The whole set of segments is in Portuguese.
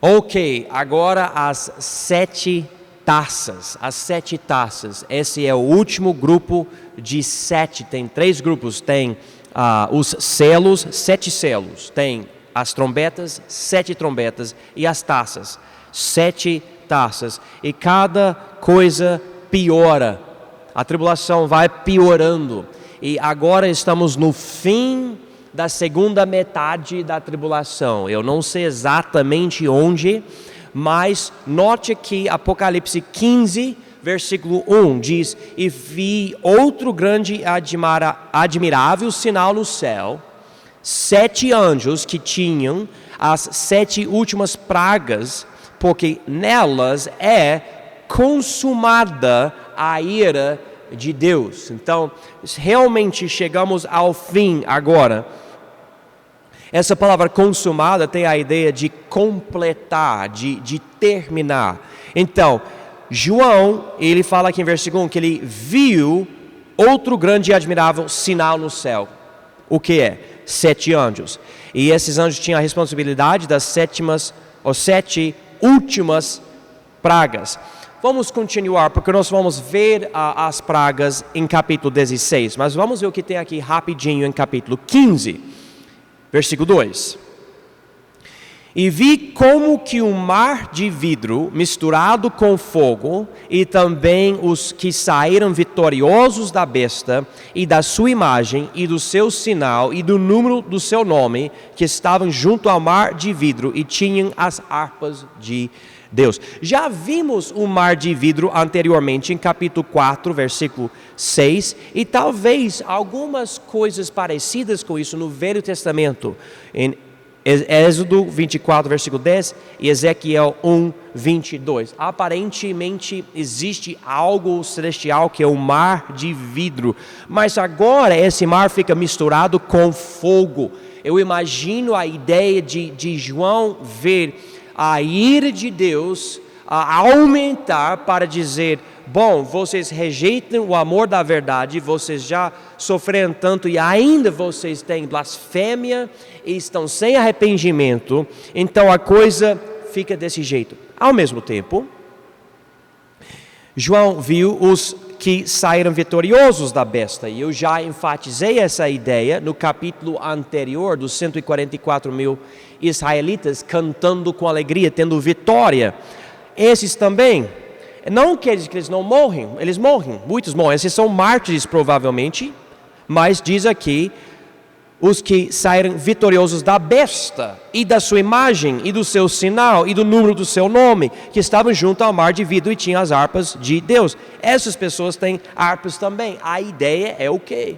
Ok, agora as 7 taças. As 7 taças. Esse é o último grupo de 7. Tem 3 grupos. Tem os selos, 7 selos. Tem as trombetas, 7 trombetas. E as taças, 7 taças. E cada coisa piora. A tribulação vai piorando. E agora estamos no fim da segunda metade da tribulação. Eu não sei exatamente onde, mas note que Apocalipse 15, versículo 1 diz: e vi outro grande e admirável sinal no céu, 7 anjos que tinham as 7 últimas pragas, porque nelas é consumada a ira de Deus. Então, realmente chegamos ao fim agora. Essa palavra consumada tem a ideia de completar, de terminar. Então, João, ele fala aqui em versículo 1 que ele viu outro grande e admirável sinal no céu. O que é? 7 anjos. E esses anjos tinham a responsabilidade das 7 últimas pragas. Vamos continuar, porque nós vamos ver as pragas em capítulo 16. Mas vamos ver o que tem aqui rapidinho em capítulo 15, versículo 2. E vi como que um mar de vidro misturado com fogo, e também os que saíram vitoriosos da besta, e da sua imagem, e do seu sinal, e do número do seu nome, que estavam junto ao mar de vidro, e tinham as harpas de Deus. Já vimos o mar de vidro anteriormente em capítulo 4, versículo 6, e talvez algumas coisas parecidas com isso no Velho Testamento, em Êxodo 24, versículo 10 e Ezequiel 1, 22. Aparentemente existe algo celestial que é o mar de vidro, mas agora esse mar fica misturado com fogo. Eu imagino a ideia de João ver a ira de Deus aumentar para dizer: bom, vocês rejeitam o amor da verdade, vocês já sofreram tanto e ainda vocês têm blasfêmia e estão sem arrependimento, então a coisa fica desse jeito. Ao mesmo tempo, João viu os que saíram vitoriosos da besta, e eu já enfatizei essa ideia no capítulo anterior, dos 144 mil israelitas cantando com alegria, tendo vitória. Esses também, não quer dizer que eles não morrem, eles morrem, muitos morrem, esses são mártires provavelmente, mas diz aqui, os que saíram vitoriosos da besta, e da sua imagem, e do seu sinal, e do número do seu nome, que estavam junto ao mar de vidro e tinham as harpas de Deus. Essas pessoas têm harpas também. A ideia é o quê?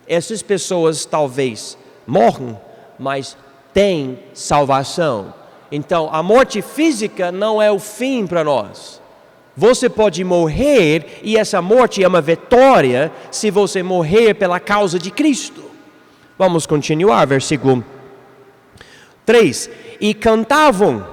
Essas pessoas talvez morram, mas têm salvação. Então, a morte física não é o fim para nós. Você pode morrer, e essa morte é uma vitória, se você morrer pela causa de Cristo. Vamos continuar, versículo 3. E cantavam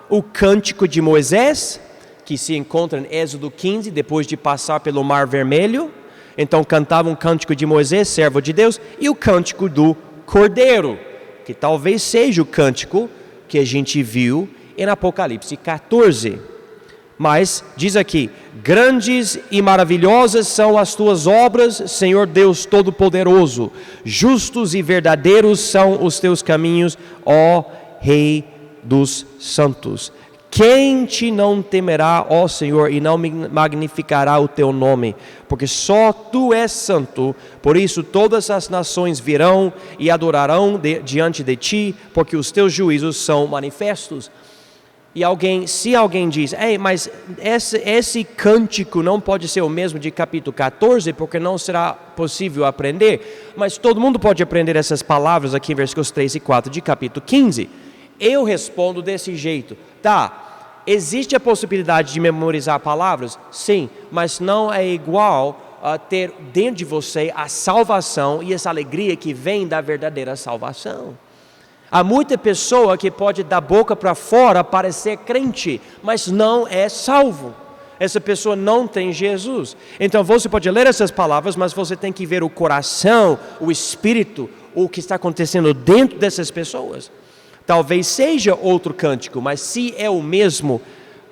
o cântico de Moisés, que se encontra em Êxodo 15, depois de passar pelo Mar Vermelho. Então cantavam o cântico de Moisés, servo de Deus, e o cântico do Cordeiro, que talvez seja o cântico que a gente viu em Apocalipse 14. Mas diz aqui: grandes e maravilhosas são as tuas obras, Senhor Deus Todo-Poderoso. Justos e verdadeiros são os teus caminhos, ó Rei dos santos. Quem te não temerá, ó Senhor, e não magnificará o teu nome? Porque só tu és santo. Por isso todas as nações virão e adorarão diante de ti, porque os teus juízos são manifestos. E se alguém diz: ei, mas esse cântico não pode ser o mesmo de capítulo 14, porque não será possível aprender. Mas todo mundo pode aprender essas palavras aqui em versículos 3 e 4 de capítulo 15. Eu respondo desse jeito: tá, existe a possibilidade de memorizar palavras? Sim, mas não é igual a ter dentro de você a salvação e essa alegria que vem da verdadeira salvação. Há muita pessoa que pode da boca para fora parecer crente, mas não é salvo. Essa pessoa não tem Jesus. Então você pode ler essas palavras, mas você tem que ver o coração, o espírito, o que está acontecendo dentro dessas pessoas. Talvez seja outro cântico, mas se é o mesmo,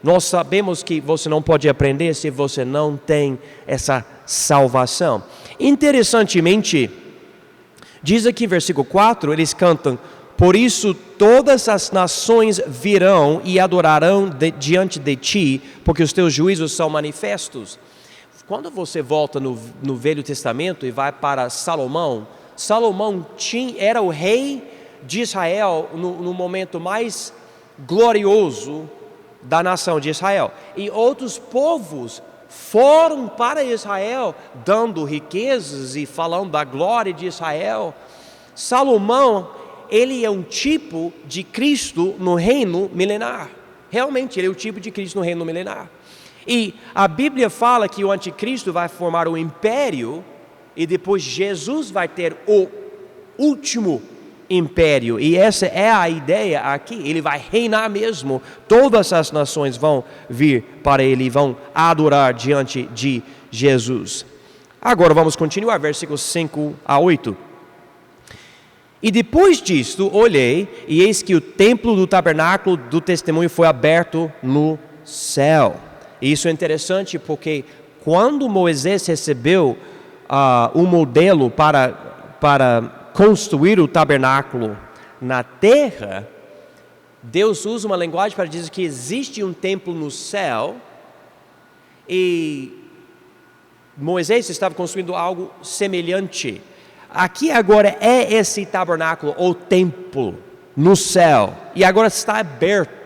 nós sabemos que você não pode aprender se você não tem essa salvação. Interessantemente, diz aqui versículo 4, eles cantam: por isso todas as nações virão e adorarão diante de ti, porque os teus juízos são manifestos. Quando você volta no Velho Testamento e vai para Salomão, era o rei de Israel no momento mais glorioso da nação de Israel. E outros povos foram para Israel, dando riquezas e falando da glória de Israel. Salomão, ele é um tipo de Cristo no reino milenar. Realmente, ele é o tipo de Cristo no reino milenar. E a Bíblia fala que o anticristo vai formar um império e depois Jesus vai ter o último império. E essa é a ideia aqui. Ele vai reinar mesmo. Todas as nações vão vir para ele e vão adorar diante de Jesus. Agora vamos continuar, versículos 5 a 8. E depois disto olhei, e eis que o templo do tabernáculo do testemunho foi aberto no céu. E isso é interessante porque quando Moisés recebeu o modelo para construir o tabernáculo na terra, Deus usa uma linguagem para dizer que existe um templo no céu, e Moisés estava construindo algo semelhante. Aqui agora é esse tabernáculo, ou templo, no céu, e agora está aberto.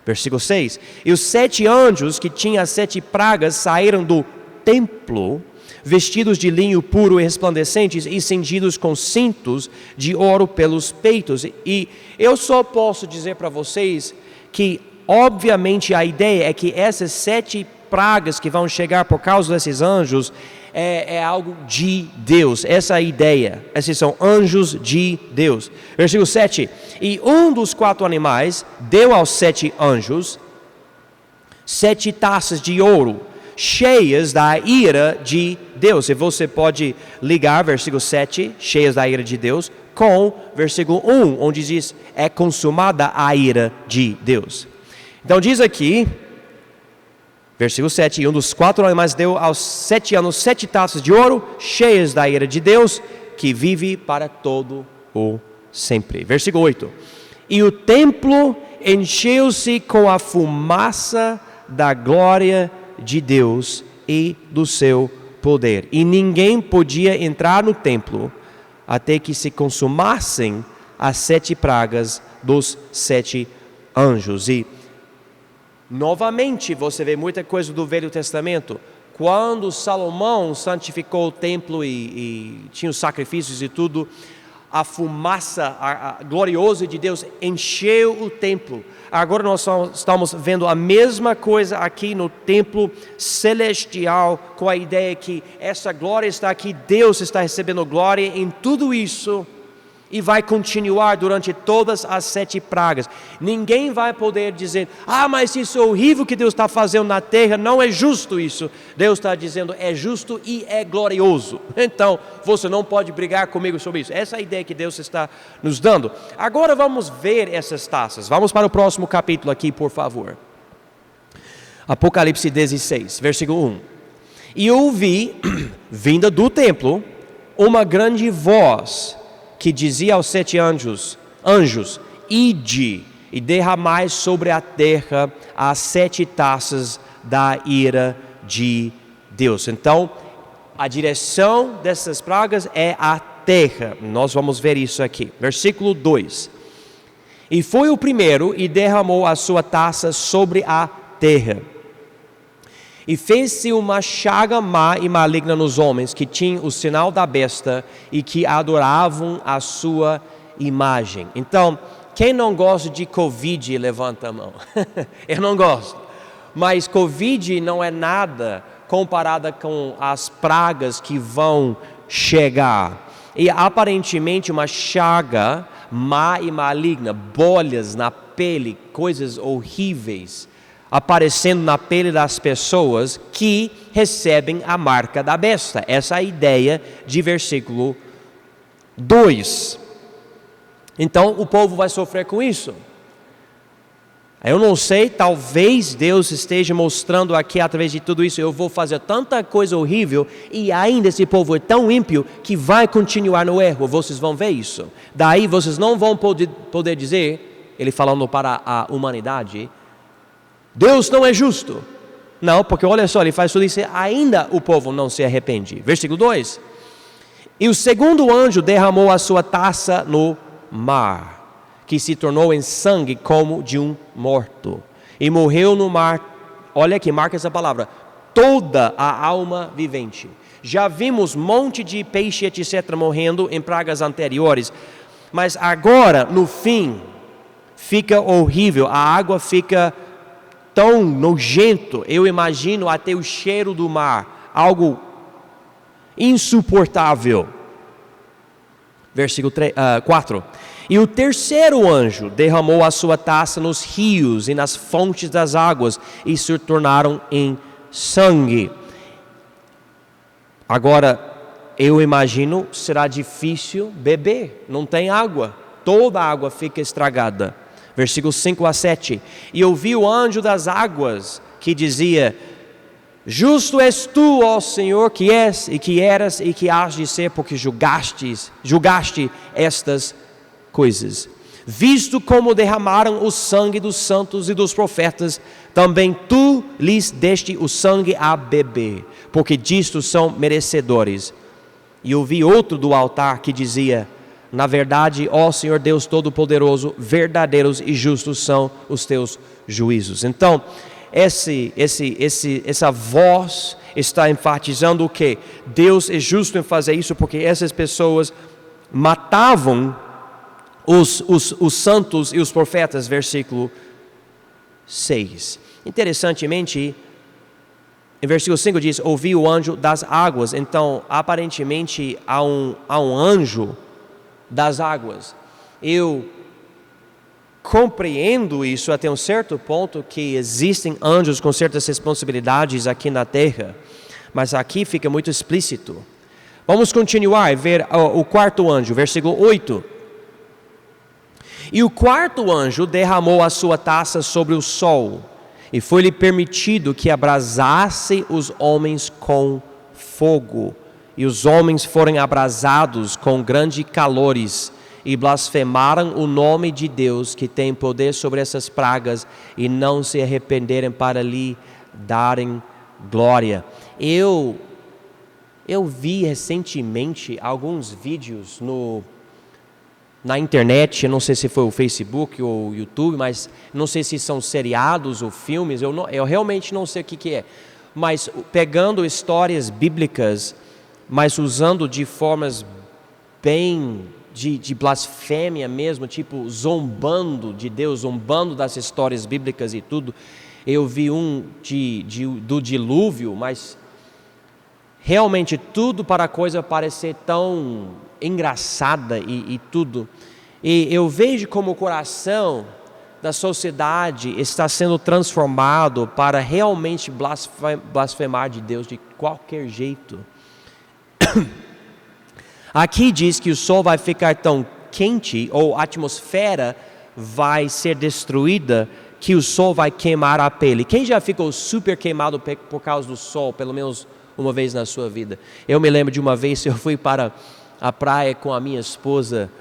Versículo 6, e os 7 anjos que tinham as 7 pragas saíram do templo, vestidos de linho puro e resplandecentes e cingidos com cintos de ouro pelos peitos. E eu só posso dizer para vocês que, obviamente, a ideia é que essas 7 pragas que vão chegar por causa desses anjos é algo de Deus. Essa é a ideia. Esses são anjos de Deus. Versículo 7. E um dos 4 animais deu aos 7 anjos 7 taças de ouro, cheias da ira de Deus. E você pode ligar versículo 7, cheias da ira de Deus, com versículo 1, onde diz: é consumada a ira de Deus. Então diz aqui, versículo 7, e um dos 4 animais deu aos 7 anos 7 taças de ouro, cheias da ira de Deus, que vive para todo o sempre. Versículo 8, e o templo encheu-se com a fumaça da glória de Deus e do seu poder, e ninguém podia entrar no templo até que se consumassem as 7 pragas dos 7 anjos. E novamente você vê muita coisa do Velho Testamento. Quando Salomão santificou o templo e tinha os sacrifícios e tudo, a fumaça gloriosa de Deus encheu o templo. Agora nós estamos vendo a mesma coisa aqui no templo celestial, com a ideia que essa glória está aqui, Deus está recebendo glória em tudo isso, e vai continuar durante todas as 7 pragas. Ninguém vai poder dizer: mas isso é horrível que Deus está fazendo na terra, não é justo isso. Deus está dizendo: é justo e é glorioso. Então, você não pode brigar comigo sobre isso. Essa é a ideia que Deus está nos dando. Agora vamos ver essas taças. Vamos para o próximo capítulo aqui, por favor. Apocalipse 16, versículo 1. E ouvi, vinda do templo, uma grande voz que dizia aos 7 anjos: ide e derramai sobre a terra as 7 taças da ira de Deus. Então, a direção dessas pragas é a terra. Nós vamos ver isso aqui. Versículo 2. E foi o primeiro e derramou a sua taça sobre a terra. E fez-se uma chaga má e maligna nos homens que tinham o sinal da besta e que adoravam a sua imagem. Então, quem não gosta de Covid, levanta a mão. Eu não gosto. Mas Covid não é nada comparada com as pragas que vão chegar. E aparentemente uma chaga má e maligna, bolhas na pele, coisas horríveis aparecendo na pele das pessoas que recebem a marca da besta. Essa é a ideia de versículo 2. Então o povo vai sofrer com isso. Eu não sei, talvez Deus esteja mostrando aqui através de tudo isso, eu vou fazer tanta coisa horrível e ainda esse povo é tão ímpio que vai continuar no erro, vocês vão ver isso. Daí vocês não vão poder dizer, ele falando para a humanidade, Deus não é justo. Não, porque olha só, ele faz tudo isso e ainda o povo não se arrepende. Versículo 2. E o segundo anjo derramou a sua taça no mar, que se tornou em sangue como de um morto. E morreu no mar, olha aqui, marca essa palavra, toda a alma vivente. Já vimos um monte de peixe, etc., morrendo em pragas anteriores. Mas agora, no fim, fica horrível. A água fica tão nojento. Eu imagino até o cheiro do mar. Algo insuportável. Versículo 4. E o terceiro anjo derramou a sua taça nos rios e nas fontes das águas e se tornaram em sangue. Agora, eu imagino, será difícil beber, não tem água, toda a água fica estragada. Versículos 5 a 7. E ouvi o anjo das águas que dizia: Justo és tu, ó Senhor, que és e que eras e que hás de ser, porque julgaste estas coisas. Visto como derramaram o sangue dos santos e dos profetas, também tu lhes deste o sangue a beber, porque disto são merecedores. E ouvi outro do altar que dizia: Na verdade, ó Senhor Deus Todo-Poderoso, verdadeiros e justos são os teus juízos. Então, essa voz está enfatizando o que? Deus é justo em fazer isso, porque essas pessoas matavam os santos e os profetas, versículo 6. Interessantemente, em versículo 5 diz, ouvi o anjo das águas. Então, aparentemente, há um anjo das águas. Eu compreendo isso até um certo ponto, que existem anjos com certas responsabilidades aqui na terra, mas aqui fica muito explícito. Vamos continuar e ver o quarto anjo, versículo 8. E o quarto anjo derramou a sua taça sobre o sol, e foi-lhe permitido que abrasasse os homens com fogo. E os homens foram abrasados com grandes calores, e blasfemaram o nome de Deus, que tem poder sobre essas pragas, e não se arrependerem para lhe darem glória. Eu vi recentemente alguns vídeos na internet, eu não sei se foi o Facebook ou o YouTube, mas não sei se são seriados ou filmes, eu realmente não sei o que é, mas pegando histórias bíblicas, mas usando de formas bem de blasfêmia mesmo, tipo zombando de Deus, zombando das histórias bíblicas e tudo. Eu vi do dilúvio, mas realmente tudo para a coisa parecer tão engraçada e tudo. E eu vejo como o coração da sociedade está sendo transformado para realmente blasfemar de Deus de qualquer jeito. Aqui diz que o sol vai ficar tão quente, ou a atmosfera vai ser destruída, que o sol vai queimar a pele. Quem já ficou super queimado por causa do sol, pelo menos uma vez na sua vida? Eu me lembro de uma vez, eu fui para a praia com a minha esposa,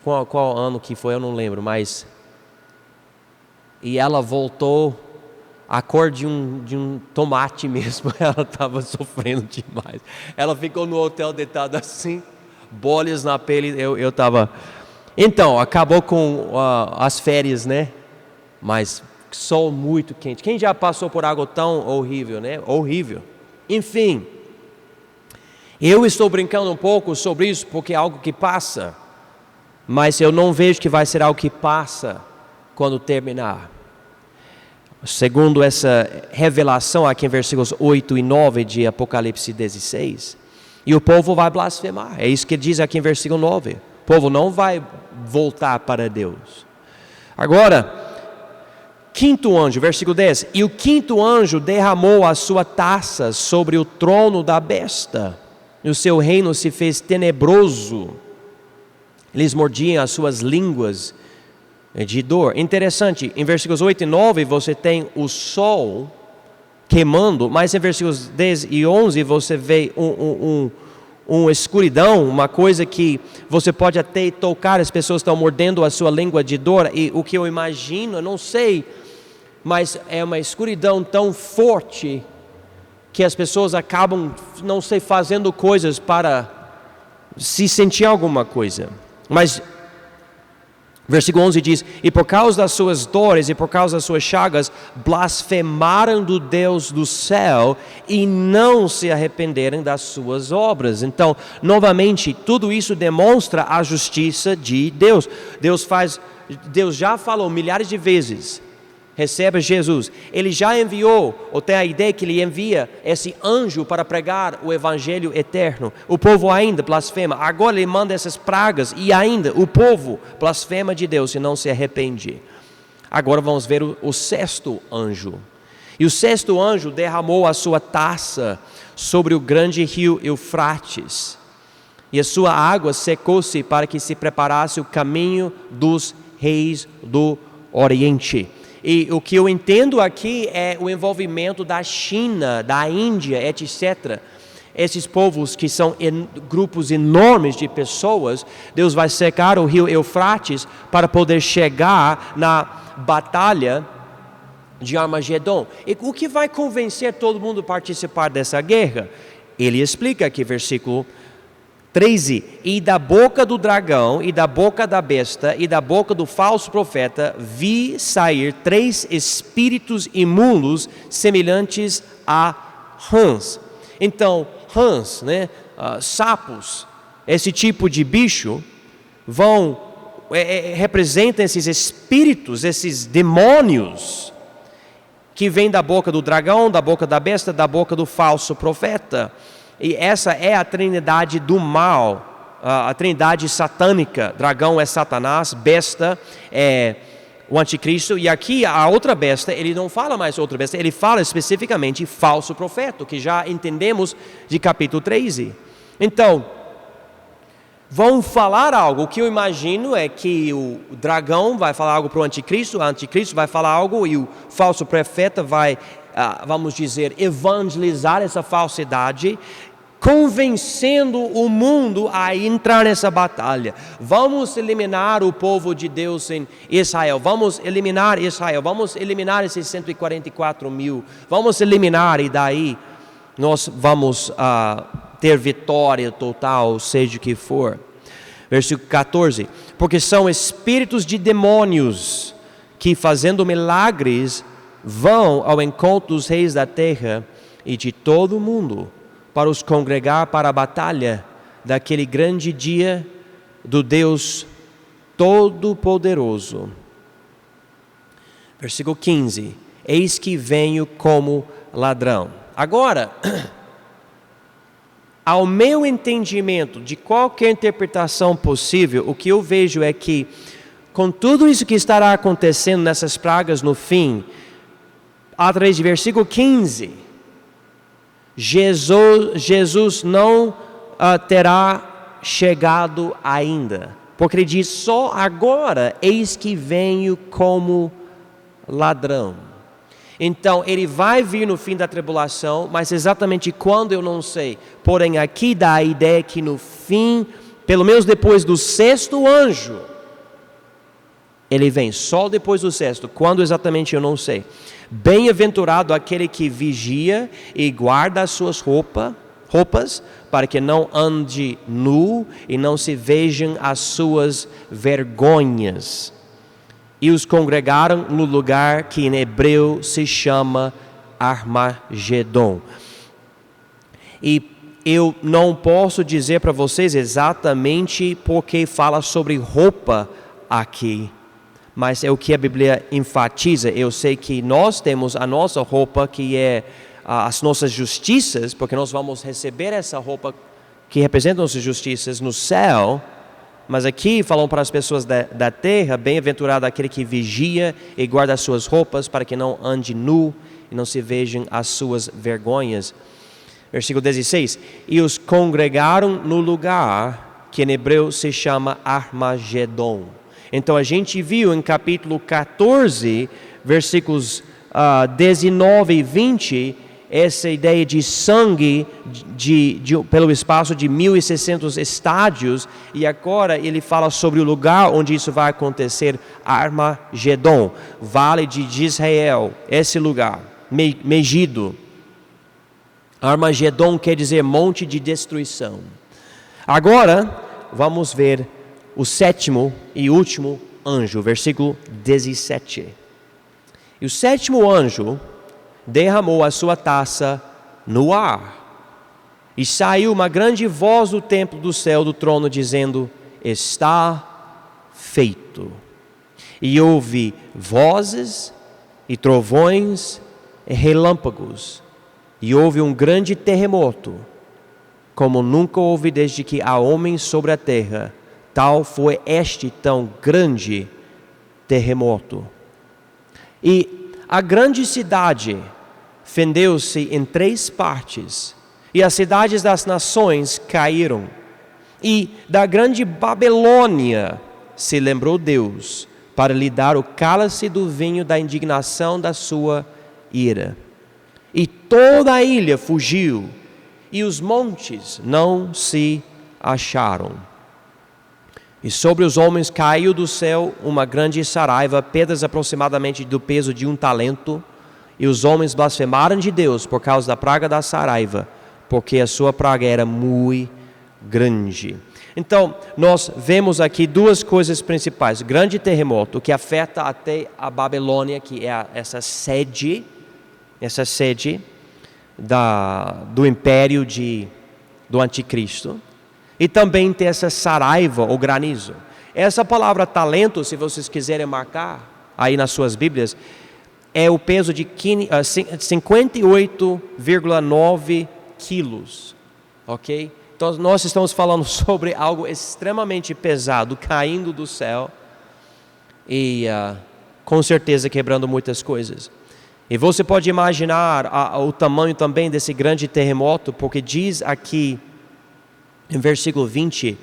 qual ano que foi, eu não lembro, mas... E ela voltou a cor de um tomate mesmo, ela estava sofrendo demais. Ela ficou no hotel deitada assim, bolhas na pele, eu estava... Então, acabou com as férias, né? Mas sol muito quente. Quem já passou por algo tão horrível, né? Horrível. Enfim, eu estou brincando um pouco sobre isso porque é algo que passa, mas eu não vejo que vai ser algo que passa quando terminar. Segundo essa revelação aqui em versículos 8 e 9 de Apocalipse 16, e o povo vai blasfemar. É isso que diz aqui em versículo 9. O povo não vai voltar para Deus. Agora, quinto anjo, versículo 10. E o quinto anjo derramou a sua taça sobre o trono da besta, e o seu reino se fez tenebroso, Eles mordiam as suas línguas de dor. Interessante, em versículos 8 e 9 você tem o sol queimando, mas em versículos 10 e 11 você vê uma escuridão, uma coisa que você pode até tocar, as pessoas estão mordendo a sua língua de dor, e o que eu imagino, eu não sei, mas é uma escuridão tão forte que as pessoas acabam, não sei, fazendo coisas para se sentir alguma coisa. Mas versículo 11 diz: e por causa das suas dores e por causa das suas chagas, blasfemaram do Deus do céu e não se arrependeram das suas obras. Então, novamente, tudo isso demonstra a justiça de Deus. Deus já falou milhares de vezes: receba Jesus. Ele já enviou, ou tem a ideia que ele envia esse anjo para pregar o evangelho eterno. O povo ainda blasfema. Agora ele manda essas pragas e ainda o povo blasfema de Deus e não se arrepende. Agora vamos ver o sexto anjo. E o sexto anjo derramou a sua taça sobre o grande rio Eufrates. E a sua água secou-se para que se preparasse o caminho dos reis do Oriente. E o que eu entendo aqui é o envolvimento da China, da Índia, etc. Esses povos que são grupos enormes de pessoas, Deus vai secar o rio Eufrates para poder chegar na batalha de Armagedon. E o que vai convencer todo mundo a participar dessa guerra? Ele explica aqui, versículo 13: e da boca do dragão, e da boca da besta, e da boca do falso profeta, vi sair 3 espíritos imundos, semelhantes a rãs. Então, rãs, sapos, esse tipo de bicho, representam esses espíritos, esses demônios, que vêm da boca do dragão, da boca da besta, da boca do falso profeta. E essa é a trindade do mal, a trindade satânica. Dragão é Satanás, besta é o anticristo. E aqui a outra besta, ele não fala mais outra besta, ele fala especificamente falso profeta, que já entendemos de capítulo 13. Então, vão falar algo. O que eu imagino é que o dragão vai falar algo para o anticristo vai falar algo e o falso profeta vai, vamos dizer, evangelizar essa falsidade, convencendo o mundo a entrar nessa batalha. Vamos eliminar o povo de Deus em Israel, vamos eliminar Israel, vamos eliminar esses 144 mil, vamos eliminar, e daí nós vamos ter vitória total, seja o que for. Versículo 14: porque são espíritos de demônios que, fazendo milagres, vão ao encontro dos reis da terra e de todo o mundo, para os congregar para a batalha daquele grande dia do Deus Todo-Poderoso. Versículo 15: eis que venho como ladrão. Agora, ao meu entendimento de qualquer interpretação possível, o que eu vejo é que, com tudo isso que estará acontecendo nessas pragas no fim, através de versículo 15, Jesus não terá chegado ainda, porque ele diz: só agora eis que venho como ladrão. Então ele vai vir no fim da tribulação, mas exatamente quando eu não sei. Porém aqui dá a ideia que no fim, pelo menos depois do sexto anjo, ele vem só depois do sexto. Quando exatamente eu não sei. Bem-aventurado aquele que vigia e guarda as suas roupas, para que não ande nu e não se vejam as suas vergonhas. E os congregaram no lugar que em hebreu se chama Armagedon. E eu não posso dizer para vocês exatamente porque fala sobre roupa aqui, mas é o que a Bíblia enfatiza. Eu sei que nós temos a nossa roupa, que é as nossas justiças, porque nós vamos receber essa roupa que representa nossas justiças no céu. Mas aqui falam para as pessoas da terra: bem-aventurado aquele que vigia e guarda as suas roupas, para que não ande nu e não se vejam as suas vergonhas. Versículo 16: e os congregaram no lugar que em hebreu se chama Armagedon. Então a gente viu em capítulo 14, versículos 19 e 20, essa ideia de sangue pelo espaço de 1.600 estádios, e agora ele fala sobre o lugar onde isso vai acontecer, Armagedon, Vale de Israel, esse lugar, Megido. Armagedon quer dizer monte de destruição. Agora, vamos ver o sétimo e último anjo, versículo 17. E o sétimo anjo derramou a sua taça no ar, e saiu uma grande voz do templo do céu do trono, dizendo: está feito. E houve vozes e trovões e relâmpagos, e houve um grande terremoto, como nunca houve desde que há homens sobre a terra. Tal foi este tão grande terremoto. E a grande cidade fendeu-se em 3 partes, e as cidades das nações caíram. E da grande Babilônia se lembrou Deus, para lhe dar o cálice do vinho da indignação da sua ira. E toda a ilha fugiu, e os montes não se acharam. E sobre os homens caiu do céu uma grande saraiva, pedras aproximadamente do peso de 1 talento, e os homens blasfemaram de Deus por causa da praga da saraiva, porque a sua praga era muito grande. Então, nós vemos aqui 2 coisas principais. Grande terremoto, que afeta até a Babilônia, que é essa sede do império do anticristo. E também tem essa saraiva, ou granizo. Essa palavra talento, se vocês quiserem marcar aí nas suas Bíblias, é o peso de 58,9 quilos. Ok? Então nós estamos falando sobre algo extremamente pesado, caindo do céu e com certeza quebrando muitas coisas. E você pode imaginar o tamanho também desse grande terremoto, porque diz aqui em versículo 20,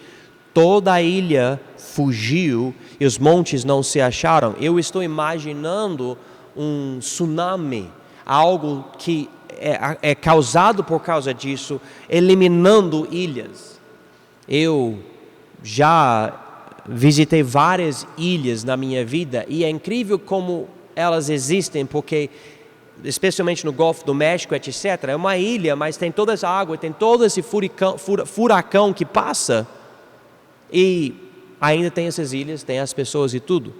toda a ilha fugiu e os montes não se acharam. Eu estou imaginando um tsunami, algo que é causado por causa disso, eliminando ilhas. Eu já visitei várias ilhas na minha vida e é incrível como elas existem, porque especialmente no Golfo do México, etc. É uma ilha, mas tem toda essa água, tem todo esse furacão que passa, e ainda tem essas ilhas, tem as pessoas e tudo.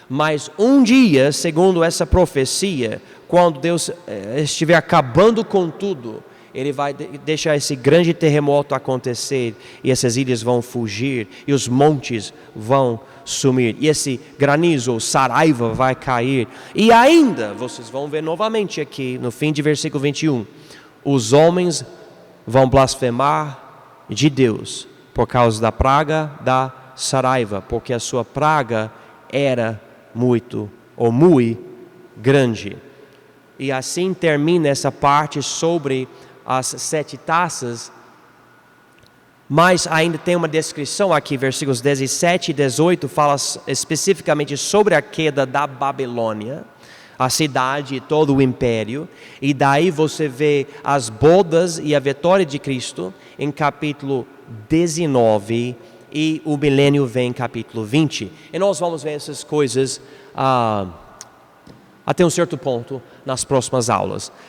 Mas um dia, segundo essa profecia, quando Deus estiver acabando com tudo, Ele vai deixar esse grande terremoto acontecer, e essas ilhas vão fugir, e os montes vão sumir, e esse granizo ou saraiva vai cair. E ainda, vocês vão ver novamente aqui, no fim de versículo 21, os homens vão blasfemar de Deus, por causa da praga da saraiva, porque a sua praga era muito grande. E assim termina essa parte sobre as 7 taças, mas ainda tem uma descrição aqui, versículos 17 e 18, fala especificamente sobre a queda da Babilônia, a cidade e todo o império, e daí você vê as bodas e a vitória de Cristo em capítulo 19, e o milênio vem em capítulo 20, e nós vamos ver essas coisas até um certo ponto nas próximas aulas.